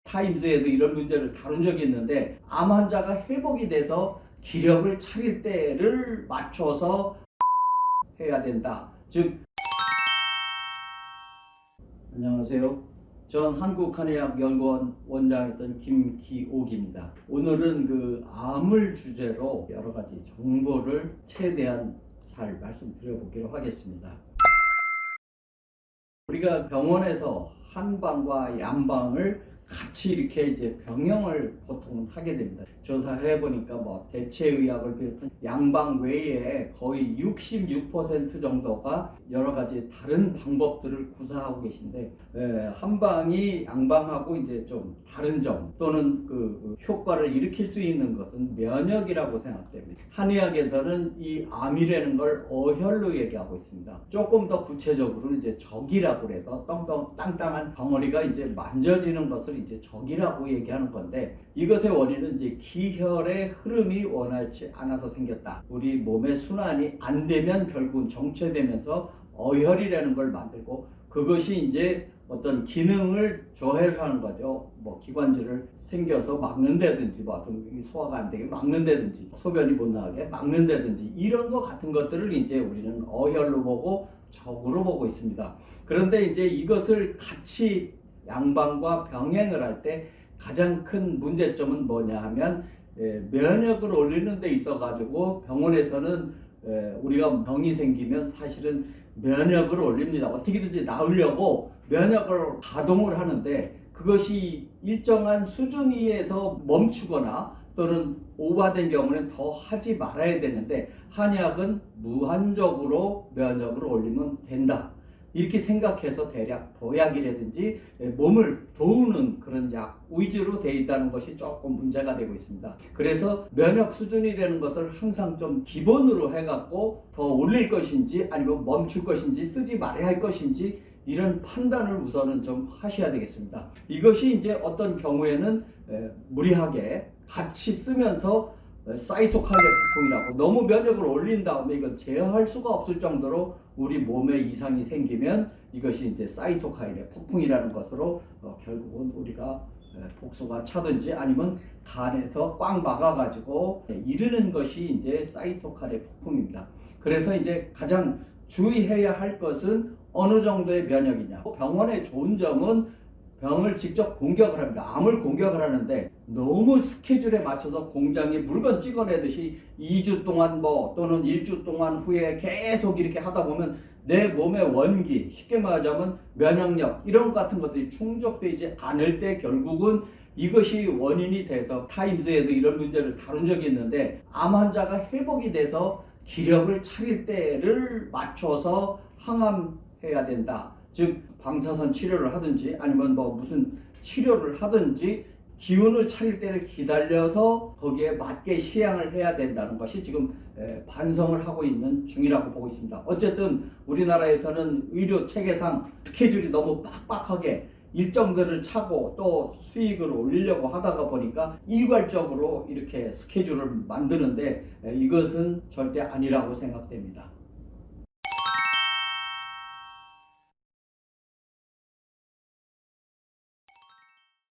타임스에도 이런 문제를 다룬 적이 있는데, 암 환자가 회복이 돼서 기력을 차릴 때를 맞춰서 해야 된다. 즉, 안녕하세요. 전 한국한의학연구원 원장했던 김기옥입니다. 오늘은 그 암을 주제로 여러 가지 정보를 최대한 잘 말씀드려보기로 하겠습니다. 우리가 병원에서 한방과 양방을 같이 이렇게 이제 병행을 보통 하게 됩니다. 조사해 보니까 뭐 대체의학을 비롯한 양방 외에 거의 66% 정도가 여러 가지 다른 방법들을 구사하고 계신데, 한방이 양방하고 이제 좀 다른 점 또는 그 효과를 일으킬 수 있는 것은 면역이라고 생각됩니다. 한의학에서는 이 암이라는 걸 어혈로 얘기하고 있습니다. 조금 더 구체적으로는 이제 적이라고 해서 땅땅한 덩어리가 이제 만져지는 것을 이제 적이라고 얘기하는 건데, 이것의 원인은 이제 기혈의 흐름이 원활치 않아서 생겼다. 우리 몸의 순환이 안 되면 결국은 정체되면서 어혈이라는 걸 만들고, 그것이 이제 어떤 기능을 저해하는 거죠. 뭐 기관지를 생겨서 막는다든지, 뭐 어떤 소화가 안 되게 막는다든지, 소변이 못 나가게 막는다든지, 이런 것 같은 것들을 이제 우리는 어혈로 보고 적으로 보고 있습니다. 그런데 이제 이것을 같이 양방과 병행을 할 때 가장 큰 문제점은 뭐냐 하면, 면역을 올리는 데 있어 가지고 병원에서는 우리가 병이 생기면 사실은 면역을 올립니다. 어떻게든지 나으려고 면역을 가동을 하는데, 그것이 일정한 수준 위에서 멈추거나 또는 오버된 경우는 더 하지 말아야 되는데, 한의학은 무한적으로 면역을 올리면 된다, 이렇게 생각해서 대략 보약이라든지 몸을 도우는 그런 약 위주로 되어 있다는 것이 조금 문제가 되고 있습니다. 그래서 면역 수준이라는 것을 항상 좀 기본으로 해갖고 더 올릴 것인지 아니면 멈출 것인지 쓰지 말아야 할 것인지, 이런 판단을 우선은 좀 하셔야 되겠습니다. 이것이 이제 어떤 경우에는 무리하게 같이 쓰면서 사이토카이네 폭풍이라고 너무 면역을 올린 다음에 이건 제어할 수가 없을 정도로 우리 몸에 이상이 생기면 이것이 이제 사이토카이네 폭풍이라는 것으로 결국은 우리가 복수가 차든지 아니면 간에서 꽉 막아가지고 이르는 것이 이제 사이토카이네 폭풍입니다. 그래서 이제 가장 주의해야 할 것은 어느 정도의 면역이냐. 병원의 좋은 점은 병을 직접 공격을 합니다. 암을 공격을 하는데 너무 스케줄에 맞춰서 공장에 물건 찍어내듯이 2주 동안 또는 1주 동안 후에 계속 이렇게 하다 보면 내 몸의 원기, 쉽게 말하자면 면역력 이런 것 같은 것들이 충족되지 않을 때 결국은 이것이 원인이 돼서, 타임스에도 이런 문제를 다룬 적이 있는데, 암 환자가 회복이 돼서 기력을 차릴 때를 맞춰서 항암해야 된다. 즉 방사선 치료를 하든지 아니면 뭐 무슨 치료를 하든지 기운을 차릴 때를 기다려서 거기에 맞게 시행을 해야 된다는 것이 지금 반성을 하고 있는 중이라고 보고 있습니다. 어쨌든 우리나라에서는 의료 체계상 스케줄이 너무 빡빡하게 일정들을 차고 또 수익을 올리려고 하다가 보니까 일괄적으로 이렇게 스케줄을 만드는데, 이것은 절대 아니라고 생각됩니다.